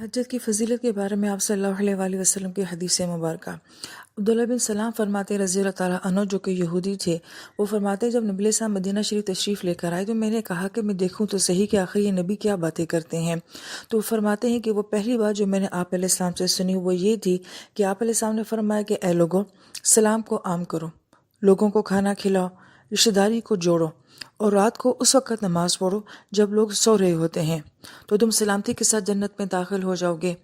تہجد کی فضیلت کے بارے میں آپ صلی اللہ علیہ وآلہ وسلم کی حدیث مبارکہ۔ عبداللہ بن سلام فرماتے رضی اللہ تعالیٰ عنہ جو کہ یہودی تھے، وہ فرماتے جب نبی علیہ السلام مدینہ شریف تشریف لے کر آئے تو میں نے کہا کہ میں دیکھوں تو صحیح کہ آخر یہ نبی کیا باتیں کرتے ہیں۔ تو وہ فرماتے ہیں کہ وہ پہلی بات جو میں نے آپ علیہ السلام سے سنی وہ یہ تھی کہ آپ علیہ السلام نے فرمایا کہ اے لوگوں، سلام کو عام کرو، لوگوں کو کھانا کھلاؤ، رشتہ داری کو جوڑو، اور رات کو اس وقت نماز پڑھو جب لوگ سو رہے ہوتے ہیں، تو تم سلامتی کے ساتھ جنت میں داخل ہو جاؤ گے۔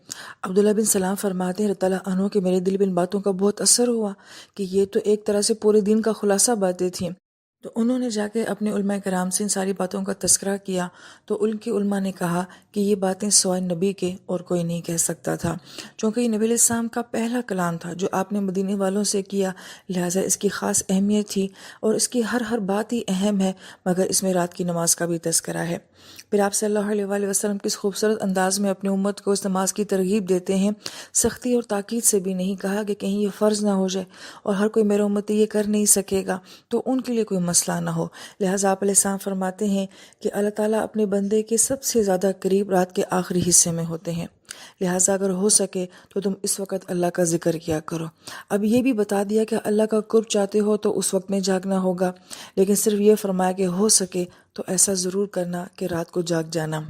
عبداللہ بن سلام فرماتے ہیں رضی اللہ عنہ کہ میرے دل میں ان باتوں کا بہت اثر ہوا کہ یہ تو ایک طرح سے پورے دین کا خلاصہ باتیں تھیں۔ تو انہوں نے جا کے اپنے علماء کرام سے ان ساری باتوں کا تذکرہ کیا تو ان کے علماء نے کہا کہ یہ باتیں سوائے نبی کے اور کوئی نہیں کہہ سکتا تھا، چونکہ یہ نبی علیہ السلام کا پہلا کلام تھا جو آپ نے مدینے والوں سے کیا، لہٰذا اس کی خاص اہمیت تھی اور اس کی ہر بات ہی اہم ہے، مگر اس میں رات کی نماز کا بھی تذکرہ ہے۔ پھر آپ صلی اللہ علیہ وآلہ وسلم کس خوبصورت انداز میں اپنی امت کو اس نماز کی ترغیب دیتے ہیں، سختی اور تاکید سے بھی نہیں کہا کہ کہیں یہ فرض نہ ہو جائے اور ہر کوئی میرا امتی یہ کر نہیں سکے گا تو ان کے لیے کوئی مسئلہ نہ ہو۔ لہٰذا آپ علیہ السلام فرماتے ہیں کہ اللہ تعالیٰ اپنے بندے کے سب سے زیادہ قریب رات کے آخری حصے میں ہوتے ہیں، لہٰذا اگر ہو سکے تو تم اس وقت اللہ کا ذکر کیا کرو۔ اب یہ بھی بتا دیا کہ اللہ کا قرب چاہتے ہو تو اس وقت میں جاگنا ہوگا، لیکن صرف یہ فرمایا کہ ہو سکے تو ایسا ضرور کرنا کہ رات کو جاگ جانا۔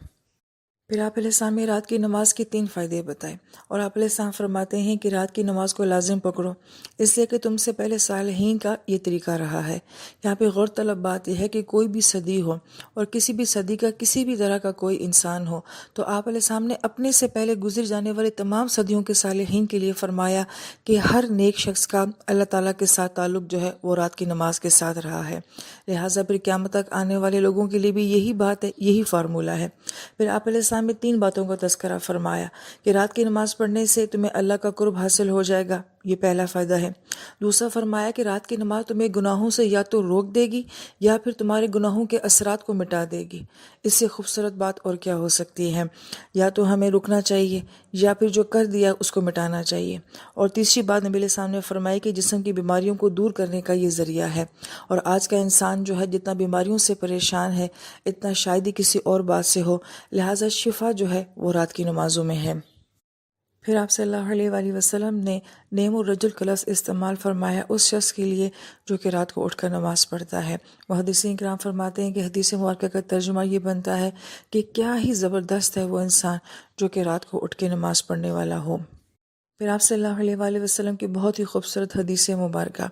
پھر آپ علیہ السلام نے رات کی نماز کے 3 فائدے بتائے اور آپ علیہ السلام فرماتے ہیں کہ رات کی نماز کو لازم پکڑو، اس لیے کہ تم سے پہلے صالحین کا یہ طریقہ رہا ہے۔ یہاں پہ غور طلب بات یہ ہے کہ کوئی بھی صدی ہو اور کسی بھی صدی کا کسی بھی طرح کا کوئی انسان ہو تو آپ علیہ السلام نے اپنے سے پہلے گزر جانے والے تمام صدیوں کے صالحین کے لیے فرمایا کہ ہر نیک شخص کا اللہ تعالیٰ کے ساتھ تعلق جو ہے وہ رات کی نماز کے ساتھ رہا ہے، لہٰذا پھر قیامت تک آنے والے لوگوں کے لیے بھی یہی بات ہے، یہی فارمولہ ہے۔ پھر آپ علیہ السلام میں 3 باتوں کا تذکرہ فرمایا کہ رات کی نماز پڑھنے سے تمہیں اللہ کا قرب حاصل ہو جائے گا، یہ پہلا فائدہ ہے۔ دوسرا فرمایا کہ رات کی نماز تمہیں گناہوں سے یا تو روک دے گی یا پھر تمہارے گناہوں کے اثرات کو مٹا دے گی۔ اس سے خوبصورت بات اور کیا ہو سکتی ہے؟ یا تو ہمیں رکنا چاہیے یا پھر جو کر دیا اس کو مٹانا چاہیے۔ اور تیسری بات نبی علیہ السلام نے فرمائی کہ جسم کی بیماریوں کو دور کرنے کا یہ ذریعہ ہے، اور آج کا انسان جو ہے جتنا بیماریوں سے پریشان ہے اتنا شاید ہی کسی اور بات سے ہو، لہٰذا شفا جو ہے وہ رات کی نمازوں میں ہے۔ پھر آپ صلی اللہ علیہ وآلہ وسلم نے نعم الرجل کا لفظ استعمال فرمایا اس شخص کے لیے جو کہ رات کو اٹھ کر نماز پڑھتا ہے۔ محدثین کرام فرماتے ہیں کہ حدیث مبارکہ کا ترجمہ یہ بنتا ہے کہ کیا ہی زبردست ہے وہ انسان جو کہ رات کو اٹھ کے نماز پڑھنے والا ہو۔ پھر آپ صلی اللہ علیہ وآلہ وسلم کی بہت ہی خوبصورت حدیث مبارکہ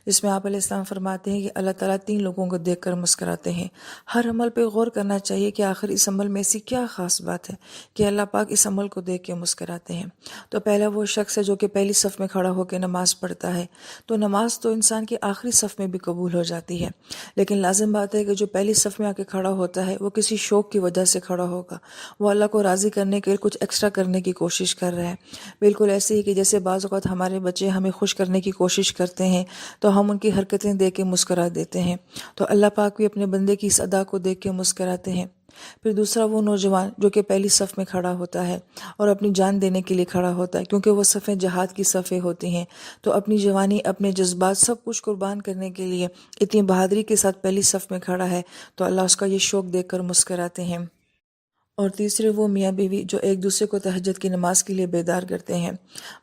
جس میں آپ علیہ السلام فرماتے ہیں کہ اللہ تعالیٰ 3 لوگوں کو دیکھ کر مسکراتے ہیں۔ ہر عمل پہ غور کرنا چاہیے کہ آخر اس عمل میں ایسی کیا خاص بات ہے کہ اللہ پاک اس عمل کو دیکھ کے مسکراتے ہیں۔ تو پہلا وہ شخص ہے جو کہ پہلی صف میں کھڑا ہو کے نماز پڑھتا ہے، تو نماز تو انسان کی آخری صف میں بھی قبول ہو جاتی ہے، لیکن لازم بات ہے کہ جو پہلی صف میں آ کے کھڑا ہوتا ہے وہ کسی شوق کی وجہ سے کھڑا ہوگا، وہ اللہ کو راضی کرنے کے لیے کچھ ایکسٹرا کرنے کی کوشش کر رہا ہے۔ بالکل ایسے ہی کہ جیسے بعض اوقات ہمارے بچے ہمیں خوش کرنے کی کوشش کرتے ہیں تو ہم ان کی حرکتیں دیکھ کے مسکرا دیتے ہیں، تو اللہ پاک بھی اپنے بندے کی اس ادا کو دیکھ کے مسکراتے ہیں۔ پھر دوسرا وہ نوجوان جو کہ پہلی صف میں کھڑا ہوتا ہے اور اپنی جان دینے کے لیے کھڑا ہوتا ہے، کیونکہ وہ صفیں جہاد کی صفیں ہوتی ہیں، تو اپنی جوانی، اپنے جذبات سب کچھ قربان کرنے کے لیے اتنی بہادری کے ساتھ پہلی صف میں کھڑا ہے، تو اللہ اس کا یہ شوق دیکھ کر مسکراتے ہیں۔ اور تیسرے وہ میاں بیوی جو ایک دوسرے کو تہجد کی نماز کے لیے بیدار کرتے ہیں۔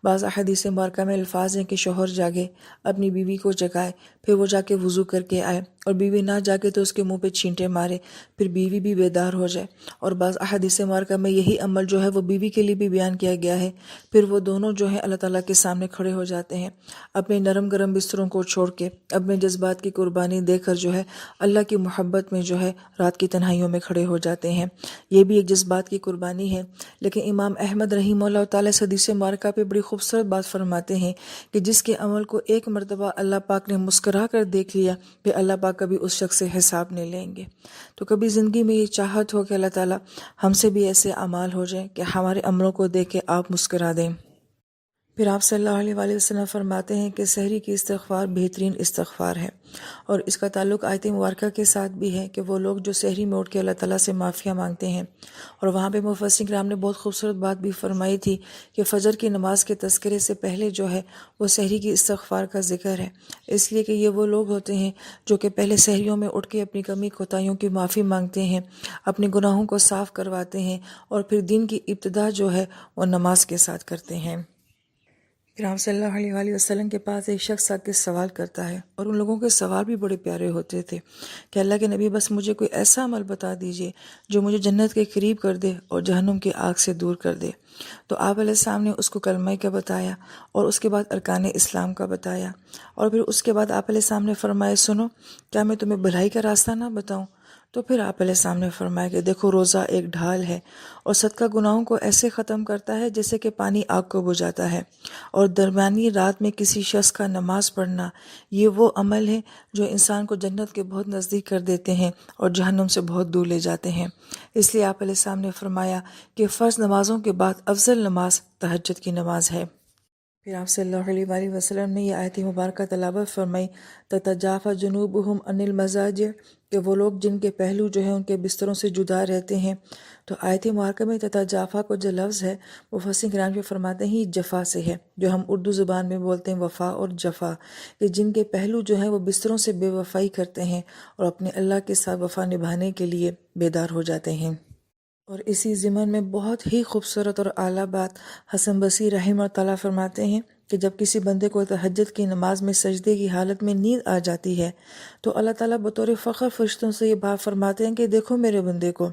بعض احادیث مبارکہ میں الفاظ ہیں کہ شوہر جاگے، اپنی بیوی کو جگائے، پھر وہ جا کے وضو کر کے آئے، اور بیوی نہ جاگے تو اس کے منہ پہ چھینٹے مارے، پھر بیوی بھی بیدار ہو جائے۔ اور بعض احادیث مبارکہ میں یہی عمل جو ہے وہ بیوی کے لیے بھی بیان کیا گیا ہے، پھر وہ دونوں جو ہیں اللہ تعالیٰ کے سامنے کھڑے ہو جاتے ہیں، اپنے نرم گرم بستروں کو چھوڑ کے اپنے جذبات کی قربانی دے کر جو ہے اللہ کی محبت میں جو ہے رات کی تنہائیوں میں کھڑے ہو جاتے ہیں۔ یہ بھی ایک جذبات کی قربانی ہے، لیکن امام احمد رحمہ اللہ تعالیٰ اس حدیث مبارکہ پہ بڑی خوبصورت بات فرماتے ہیں کہ جس کے عمل کو ایک مرتبہ اللہ پاک نے مسکرا کر دیکھ لیا، پھر اللہ پاک کبھی اس شخص سے حساب نہیں لیں گے۔ تو کبھی زندگی میں یہ چاہت ہو کہ اللہ تعالیٰ ہم سے بھی ایسے اعمال ہو جائیں کہ ہمارے عملوں کو دیکھ کے آپ مسکرا دیں۔ پھر آپ صلی اللہ علیہ وآلہ وسلم فرماتے ہیں کہ سحری کی استغفار بہترین استغفار ہے، اور اس کا تعلق آیت مبارکہ کے ساتھ بھی ہے کہ وہ لوگ جو سحری میں اٹھ کے اللہ تعالیٰ سے معافیہ مانگتے ہیں۔ اور وہاں پہ مفسرین کرام نے بہت خوبصورت بات بھی فرمائی تھی کہ فجر کی نماز کے تذکرے سے پہلے جو ہے وہ سحری کی استغفار کا ذکر ہے، اس لیے کہ یہ وہ لوگ ہوتے ہیں جو کہ پہلے سحریوں میں اٹھ کے اپنی کمی کوتاہیوں کی معافی مانگتے ہیں، اپنے گناہوں کو صاف کرواتے ہیں، اور پھر دن کی ابتدا جو ہے وہ نماز کے ساتھ کرتے ہیں۔ پھر آپ صلی اللہ علیہ وآلہ وسلم کے پاس ایک شخص آ کے سوال کرتا ہے، اور ان لوگوں کے سوال بھی بڑے پیارے ہوتے تھے کہ اللہ کے نبی بس مجھے کوئی ایسا عمل بتا دیجئے جو مجھے جنت کے قریب کر دے اور جہنم کی آگ سے دور کر دے۔ تو آپ علیہ السلام نے اس کو کلمہ کا بتایا، اور اس کے بعد ارکان اسلام کا بتایا، اور پھر اس کے بعد آپ علیہ السلام نے فرمایا سنو، کیا میں تمہیں بھلائی کا راستہ نہ بتاؤں؟ تو پھر آپ علیہ السلام نے فرمایا کہ دیکھو، روزہ ایک ڈھال ہے، اور صدقہ گناہوں کو ایسے ختم کرتا ہے جیسے کہ پانی آگ کو بجھاتا ہے، اور درمیانی رات میں کسی شخص کا نماز پڑھنا یہ وہ عمل ہے جو انسان کو جنت کے بہت نزدیک کر دیتے ہیں اور جہنم سے بہت دور لے جاتے ہیں۔ اس لیے آپ علیہ السلام نے فرمایا کہ فرض نمازوں کے بعد افضل نماز تہجد کی نماز ہے۔ پھر آپ صلی اللہ علیہ وآلہ وسلم نے یہ آیت مبارکہ تلاوت فرمائی، تتجافی جنوبہم عن المضاجع، کہ وہ لوگ جن کے پہلو جو ہیں ان کے بستروں سے جدا رہتے ہیں۔ تو آیت مبارکہ میں تتجافی کو جو لفظ ہے مفسرین کرام جو فرماتے ہیں یہ جفا سے ہے، جو ہم اردو زبان میں بولتے ہیں وفا اور جفا، کہ جن کے پہلو جو ہیں وہ بستروں سے بے وفائی کرتے ہیں اور اپنے اللہ کے ساتھ وفا نبھانے کے لیے بیدار ہو جاتے ہیں۔ اور اسی ضمن میں بہت ہی خوبصورت اور اعلیٰ بات حسن بصری رحمہ اللہ تعالیٰ فرماتے ہیں کہ جب کسی بندے کو تہجد کی نماز میں سجدے کی حالت میں نیند آ جاتی ہے تو اللہ تعالیٰ بطور فخر فرشتوں سے یہ بات فرماتے ہیں کہ دیکھو میرے بندے کو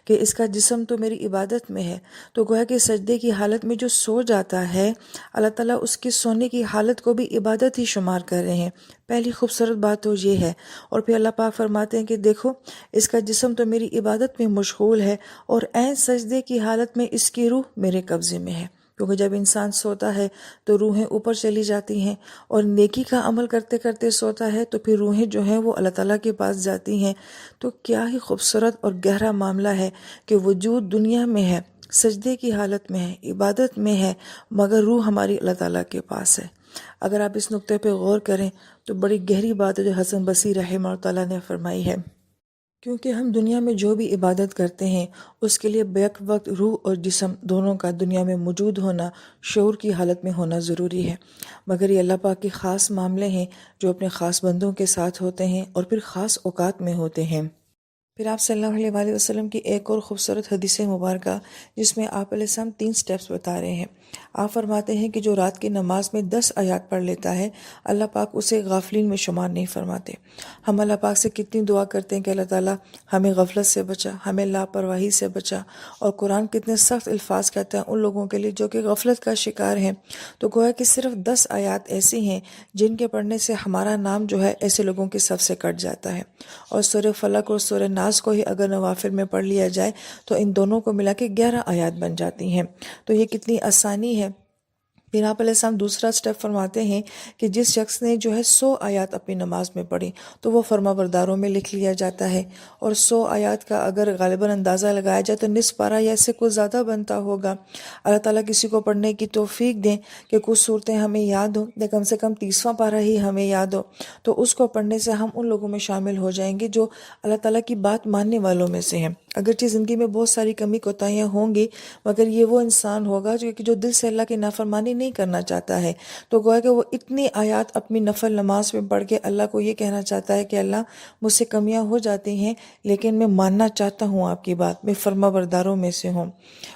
کہ اس کا جسم تو میری عبادت میں ہے، تو گویا کہ سجدے کی حالت میں جو سو جاتا ہے اللہ تعالیٰ اس کے سونے کی حالت کو بھی عبادت ہی شمار کر رہے ہیں۔ پہلی خوبصورت بات تو یہ ہے، اور پھر اللہ پاک فرماتے ہیں کہ دیکھو اس کا جسم تو میری عبادت میں مشغول ہے، اور عین سجدے کی حالت میں اس کی روح میرے قبضے میں ہے، کیونکہ جب انسان سوتا ہے تو روحیں اوپر چلی جاتی ہیں، اور نیکی کا عمل کرتے کرتے سوتا ہے تو پھر روحیں جو ہیں وہ اللہ تعالیٰ کے پاس جاتی ہیں۔ تو کیا ہی خوبصورت اور گہرا معاملہ ہے کہ وجود دنیا میں ہے، سجدے کی حالت میں ہے، عبادت میں ہے، مگر روح ہماری اللہ تعالیٰ کے پاس ہے۔ اگر آپ اس نقطے پہ غور کریں تو بڑی گہری بات ہے جو حسن بصری رحمہ اللہ تعالیٰ نے فرمائی ہے، کیونکہ ہم دنیا میں جو بھی عبادت کرتے ہیں اس کے لیے بیک وقت روح اور جسم دونوں کا دنیا میں موجود ہونا، شعور کی حالت میں ہونا ضروری ہے، مگر یہ اللہ پاک کے خاص معاملے ہیں جو اپنے خاص بندوں کے ساتھ ہوتے ہیں اور پھر خاص اوقات میں ہوتے ہیں۔ پھر آپ صلی اللہ علیہ وآلہ وسلم کی ایک اور خوبصورت حدیث مبارکہ جس میں آپ علیہ السلام 3 سٹیپس بتا رہے ہیں۔ آپ فرماتے ہیں کہ جو رات کی نماز میں 10 آیات پڑھ لیتا ہے اللہ پاک اسے غافلین میں شمار نہیں فرماتے۔ ہم اللہ پاک سے کتنی دعا کرتے ہیں کہ اللہ تعالیٰ ہمیں غفلت سے بچا، ہمیں لاپرواہی سے بچا، اور قرآن کتنے سخت الفاظ کہتا ہے ان لوگوں کے لیے جو کہ غفلت کا شکار ہیں۔ تو گویا کہ صرف 10 آیات ایسی ہیں جن کے پڑھنے سے ہمارا نام جو ہے ایسے لوگوں کے صف سے کٹ جاتا ہے، اور سورہ فلق اور سورہ ناس کو ہی اگر نوافل میں پڑھ لیا جائے تو ان دونوں کو ملا کے 11 آیات بن جاتی ہیں۔ تو یہ کتنی آسانی ہے۔ پھر آپ علیہ السلام دوسرا سٹیپ فرماتے ہیں کہ جس شخص نے جو ہے 100 آیات اپنی نماز میں پڑھی تو وہ فرما برداروں میں لکھ لیا جاتا ہے، اور 100 آیات کا اگر غالباً اندازہ لگایا جائے تو نصف پارہ یا اس سے کچھ زیادہ بنتا ہوگا۔ اللہ تعالیٰ کسی کو پڑھنے کی توفیق دیں کہ کچھ صورتیں ہمیں یاد ہوں یا کم سے کم 30واں پارہ ہی ہمیں یاد ہو، تو اس کو پڑھنے سے ہم ان لوگوں میں شامل ہو جائیں گے جو اللہ تعالیٰ کی بات ماننے والوں میں سے ہیں۔ اگرچہ زندگی میں بہت ساری کمی کوتاہیاں ہوں گی، مگر یہ وہ انسان ہوگا جو دل سے اللہ کی نافرمانی نہیں کرنا چاہتا ہے، تو گویا کہ وہ اتنی آیات اپنی نفل نماز میں پڑھ کے اللہ کو یہ کہنا چاہتا ہے کہ اللہ مجھ سے کمیاں ہو جاتی ہیں لیکن میں ماننا چاہتا ہوں آپ کی بات، میں فرما برداروں میں سے ہوں۔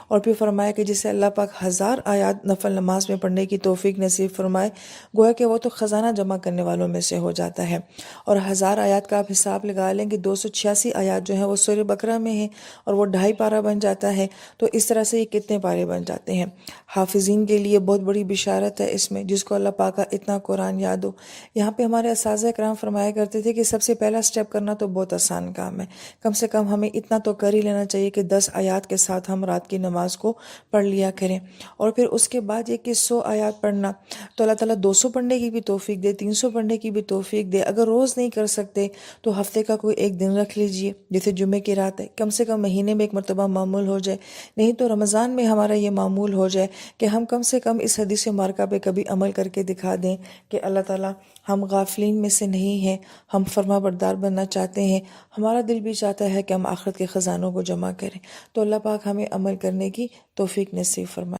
اور پھر فرمایا کہ جسے اللہ پاک 1000 آیات نفل نماز میں پڑھنے کی توفیق نصیب فرمائے، گویا کہ وہ تو خزانہ جمع کرنے والوں میں سے ہو جاتا ہے۔ اور 1000 آیات کا آپ حساب لگا لیں کہ 286 آیات جو ہیں وہ سورہ بقرہ میں ہیں، اور وہ 2.5 پارہ بن جاتا ہے، تو اس طرح سے یہ کتنے پارے بن جاتے ہیں۔ حافظین کے لیے بہت بڑی بشارت ہے اس میں، جس کو اللہ پاک کا اتنا قرآن یاد ہو۔ یہاں پہ ہمارے اساتذہ کرام فرمایا کرتے تھے کہ سب سے پہلا سٹیپ کرنا تو بہت آسان کام ہے، کم سے کم ہمیں اتنا تو کر ہی لینا چاہیے کہ 10 آیات کے ساتھ ہم رات کی نماز کو پڑھ لیا کریں، اور پھر اس کے بعد یہ کہ 100 آیات پڑھنا، تو اللہ تعالیٰ 200 پڑھنے کی بھی توفیق دے، 300 پڑھنے کی بھی توفیق دے۔ اگر روز نہیں کر سکتے تو ہفتے کا کوئی ایک دن رکھ لیجئے، جیسے جمعے کی رات ہے، کم سے کم مہینے میں ایک مرتبہ معمول ہو جائے، نہیں تو رمضان میں ہمارا یہ معمول ہو جائے کہ ہم کم سے کم اس حدیث مبارکہ پہ کبھی عمل کر کے دکھا دیں کہ اللہ تعالیٰ ہم غافلین میں سے نہیں ہیں، ہم فرما بردار بننا چاہتے ہیں، ہمارا دل بھی چاہتا ہے کہ ہم آخرت کے خزانوں کو جمع کریں۔ تو اللہ پاک ہمیں عمل کرنے کی توفیق نصیب فرمائے۔